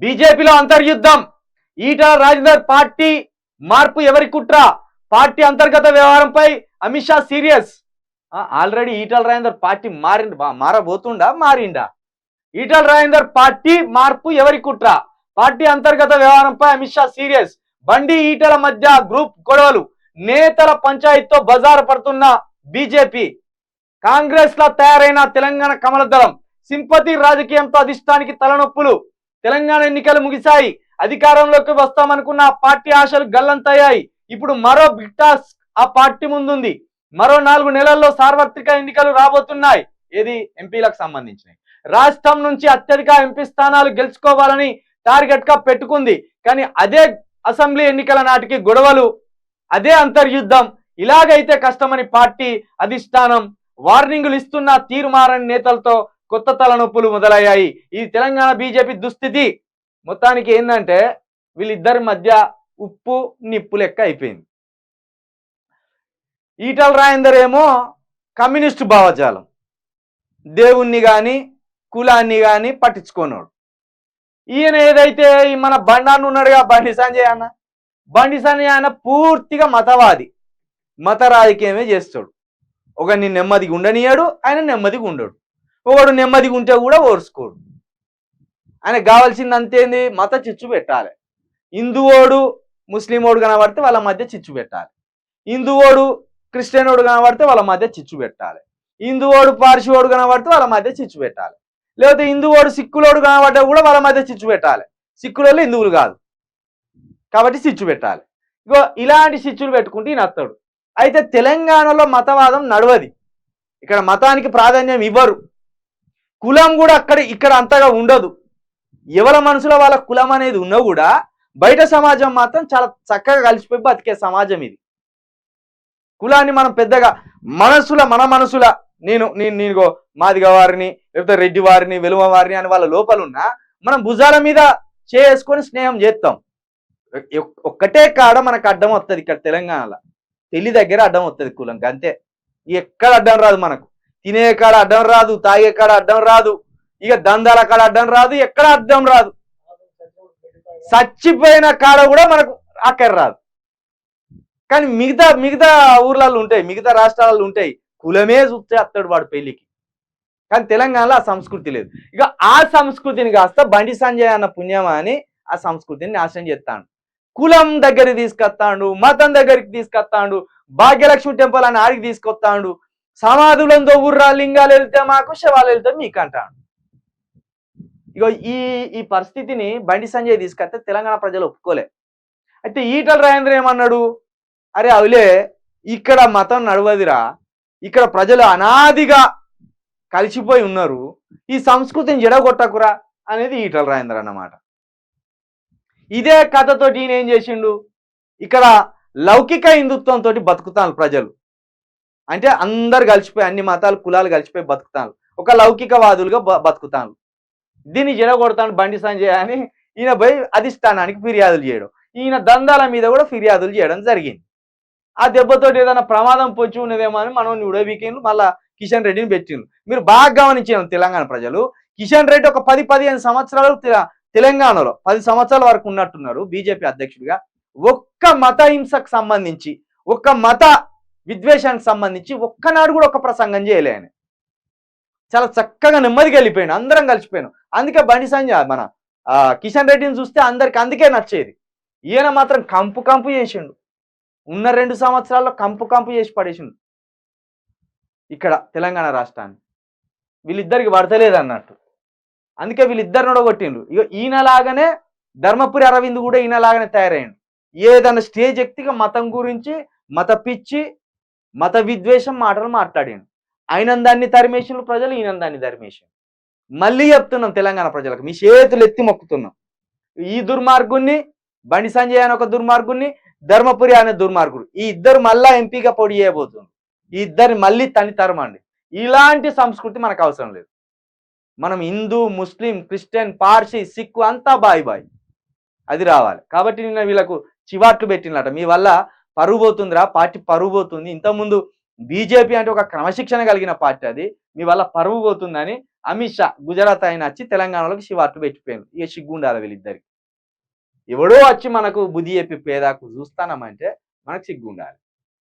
బీజేపీలో అంతర్యుద్ధం. ఈటల రాజేందర్ పార్టీ మార్పు ఎవరి కుట్ర? పార్టీ అంతర్గత వ్యవహారంపై Amit Shah serious. Already Etela Rajender party మారిండా? ఈటల రాజేందర్ పార్టీ మార్పు ఎవరి కుట్ర? పార్టీ అంతర్గత వ్యవహారంపై అమిత్ షా సీరియస్. బండి ఈటల మధ్య గ్రూప్ గొడవలు, నేతల పంచాయతీతో బజారు పడుతున్న బీజేపీ. కాంగ్రెస్ లా తయారైన తెలంగాణ కమల దళం. సింపతి రాజకీయంతో అధిష్టానికి తలనొప్పులు. తెలంగాణ ఎన్నికలు ముగిశాయి. అధికారంలోకి వస్తామనుకున్న ఆ పార్టీ ఆశలు గల్లంతయ్యాయి. ఇప్పుడు మరో బిగ్ టాస్క్ ఆ పార్టీ ముందుంది. మరో 4 నెలల్లో సార్వత్రిక ఎన్నికలు రాబోతున్నాయి. ఏది ఎంపీలకు సంబంధించినవి. రాష్ట్రం నుంచి అత్యధిక ఎంపీ స్థానాలు గెలుచుకోవాలని టార్గెట్ గా పెట్టుకుంది. కానీ అదే అసెంబ్లీ ఎన్నికల నాటికి గొడవలు, అదే అంతర్యుద్ధం. ఇలాగైతే కష్టమని పార్టీ అధిష్టానం వార్నింగులు ఇస్తున్న తీరు మారని నేతలతో కొత్త తలనొప్పులు మొదలయ్యాయి. ఈ తెలంగాణ బీజేపీ దుస్థితి మొత్తానికి ఏంటంటే వీళ్ళిద్దరి మధ్య ఉప్పు నిప్పు లెక్క అయిపోయింది. ఈటల రాజేందర్ ఏమో కమ్యూనిస్టు భావజాలం, దేవుణ్ణి కానీ కులాన్ని కానీ పట్టించుకోనోడు. ఈయన ఏదైతే మన బండాన్ని ఉన్నాడుగా బండి సంజయ్ అన్న పూర్తిగా మతవాది, మత రాజకీయమే చేస్తాడు. ఒకరిని నెమ్మదిగా ఉండనియాడు, ఆయన నెమ్మదిగా ఉండడు. ఒకడు నెమ్మదిగా ఉంటే కూడా ఓర్చుకోడు. ఆయనకు కావాల్సింది అంతేంది, మత చిచ్చు పెట్టాలి. హిందువోడు ముస్లిమోడు కనబడితే వాళ్ళ మధ్య చిచ్చు పెట్టాలి. హిందువోడు క్రిస్టియనోడు కనబడితే వాళ్ళ మధ్య చిచ్చు పెట్టాలి. హిందువోడు పార్షివోడు కనబడితే వాళ్ళ మధ్య చిచ్చు పెట్టాలి. లేకపోతే హిందువోడు సిక్కులోడు కనబడ్డా కూడా వాళ్ళ మధ్య చిచ్చు పెట్టాలి. సిక్కులలో హిందువులు కాదు కాబట్టి చిచ్చు పెట్టాలి. ఇగో ఇలాంటి చిచ్చులు పెట్టుకుంటే ఈయన వస్తాడు. అయితే తెలంగాణలో మతవాదం నడవది. ఇక్కడ మతానికి ప్రాధాన్యం ఇవ్వరు. కులం కూడా ఇక్కడ అంతగా ఉండదు. ఎవరి మనసులో వాళ్ళ కులం అనేది ఉన్నా కూడా బయట సమాజం మాత్రం చాలా చక్కగా కలిసిపోయి బతికే సమాజం ఇది. కులాన్ని మనం పెద్దగా మన మనసుల నేను మాదిగ వారిని లేకపోతే రెడ్డి వారిని వెలుమ వారిని అని వాళ్ళ లోపలున్నా మనం భుజాల మీద చేసుకొని స్నేహం చేస్తాం. ఒక్కటే కాడ మనకు అడ్డం వస్తుంది. ఇక్కడ తెలంగాణలో పెళ్లి దగ్గర అడ్డం వస్తుంది కులంకి, అంతే. ఎక్కడ అడ్డం రాదు. మనకు తినే కాడ అడ్డం రాదు, తాగే కాడ అడ్డం రాదు, ఇక దందాల కాడ అడ్డం రాదు, ఎక్కడ అడ్డం రాదు. చచ్చిపోయిన కాడ కూడా మనకు అక్కడ రాదు. కానీ మిగతా ఊర్లలో ఉంటాయి, మిగతా రాష్ట్రాలలో ఉంటాయి. కులమే చూస్తే అత్తడు వాడు పెళ్లికి. కానీ తెలంగాణలో ఆ సంస్కృతి లేదు. ఇక ఆ సంస్కృతిని కాస్త బండి సంజయ్ అన్న పుణ్యమా అని ఆ సంస్కృతిని నాశనం చేస్తాడు. కులం దగ్గరికి తీసుకొస్తాడు, మతం దగ్గరికి తీసుకొస్తాడు, భాగ్యలక్ష్మి టెంపుల్ అని ఆడికి తీసుకొస్తాడు. సమాధులంతో ఊర్రా లింగాలు వెళ్తే మాకు, శవాలు వెళ్తే మీకు అంటాడు. ఇగో ఈ పరిస్థితిని బండి సంజయ్ తీసుకొస్తే తెలంగాణ ప్రజలు ఒప్పుకోలే. అయితే ఈటల రాజేందర్ ఏమన్నాడు, అరే అవులే ఇక్కడ మతం నడవదిరా, ఇక్కడ ప్రజలు అనాదిగా కలిసిపోయి ఉన్నారు, ఈ సంస్కృతిని జడగొట్టకురా అనేది ఈటల రాజేందర్ అన్నమాట. ఇదే కథతోటి ఈయన ఏం చేసిండు, ఇక్కడ లౌకిక హిందుత్వంతో బతుకుతాను ప్రజలు. అంటే అందరు కలిసిపోయి, అన్ని మతాలు కులాలు కలిసిపోయి బతుకుతాను, ఒక లౌకికవాదులుగా బతుకుతాను. దీన్ని జడగొడతాను బండి సంజయ్ అని ఈయన పోయి అధిష్టానానికి ఫిర్యాదులు చేయడం, ఈయన దందాల మీద కూడా ఫిర్యాదులు చేయడం జరిగింది. ఆ దెబ్బతోటి ఏదైనా ప్రమాదం పొంచి ఉన్నదేమో అని మనం ఉడవీకేండ్లు మళ్ళా కిషన్ రెడ్డిని పెట్టిండ్రు. మీరు బాగా గమనించారు తెలంగాణ ప్రజలు, కిషన్ రెడ్డి ఒక 10-15 సంవత్సరాలు తెలంగాణలో 10 సంవత్సరాల వరకు ఉన్నట్టున్నారు బీజేపీ అధ్యక్షుడిగా. ఒక్క మత హింసకు సంబంధించి, ఒక్క మత విద్వేషానికి సంబంధించి ఒక్కనాడు కూడా ఒక ప్రసంగం చేయలే ఆయన. చాలా చక్కగా నెమ్మదిగా వెళ్ళిపోయాడు, అందరం కలిసిపోయాను. అందుకే బండి సంజయ్ మన కిషన్ రెడ్డిని చూస్తే అందరికి అందుకే నచ్చేది. ఈయన మాత్రం కంపు చేసిండు. ఉన్న 2 సంవత్సరాల్లో కంపు చేసి పడేసిండు ఇక్కడ తెలంగాణ రాష్ట్రాన్ని. వీళ్ళిద్దరికి పడతలేదు అన్నట్టు. అందుకే వీళ్ళిద్దరిని ఒడగొట్టిండ్రు. ఇక ఈయనలాగానే ధర్మపురి అరవింద్ కూడా ఈయనలాగానే తయారయ్యిండు. ఏదైనా స్టేజ్ ఎక్తిగా మతం గురించి, మత పిచ్చి, మత విద్వేషం మాటలు మాట్లాడిండు. ఆయన దాన్ని తరిమేసిండ్రు ప్రజలు, ఈయన దాన్ని తరిమేసిండ్రు. మళ్ళీ చెప్తున్నాం తెలంగాణ ప్రజలకు, మీ చేతులు ఎత్తి మొక్కుతున్నాం. ఈ దుర్మార్గుణ్ణి బండి సంజయ్ అని ఒక దుర్మార్గుణ్ణి, ధర్మపురి అనే దుర్మార్గుడు, ఈ ఇద్దరు మళ్ళా ఎంపీగా పొడి చేయబోతున్నారు. ఈ ఇద్దరిని మళ్ళీ తరమండి. ఇలాంటి సంస్కృతి మనకు అవసరం లేదు. మనం హిందూ, ముస్లిం, క్రిస్టియన్, పార్సీ, సిక్కు అంతా బాయ్ అది రావాలి. కాబట్టి నిన్న వీళ్ళకు చివాట్లు పెట్టినట, మీ వల్ల పరువు పోతుందిరా, పార్టీ పరువు పోతుంది. ఇంతకుముందు బీజేపీ అంటే ఒక క్రమశిక్షణ కలిగిన పార్టీ అది. మీ వల్ల పరువు పోతుందని అమిత్ షా గుజరాత్ ఆయన వచ్చి తెలంగాణలోకి శివార్త పెట్టిపోయారు. ఇక సిగ్గుండాలి వీళ్ళిద్దరికి. ఎవడో వచ్చి మనకు బుద్ధి చెప్పి పేదాకు చూస్తానమంటే మనకు సిగ్గుండాలి.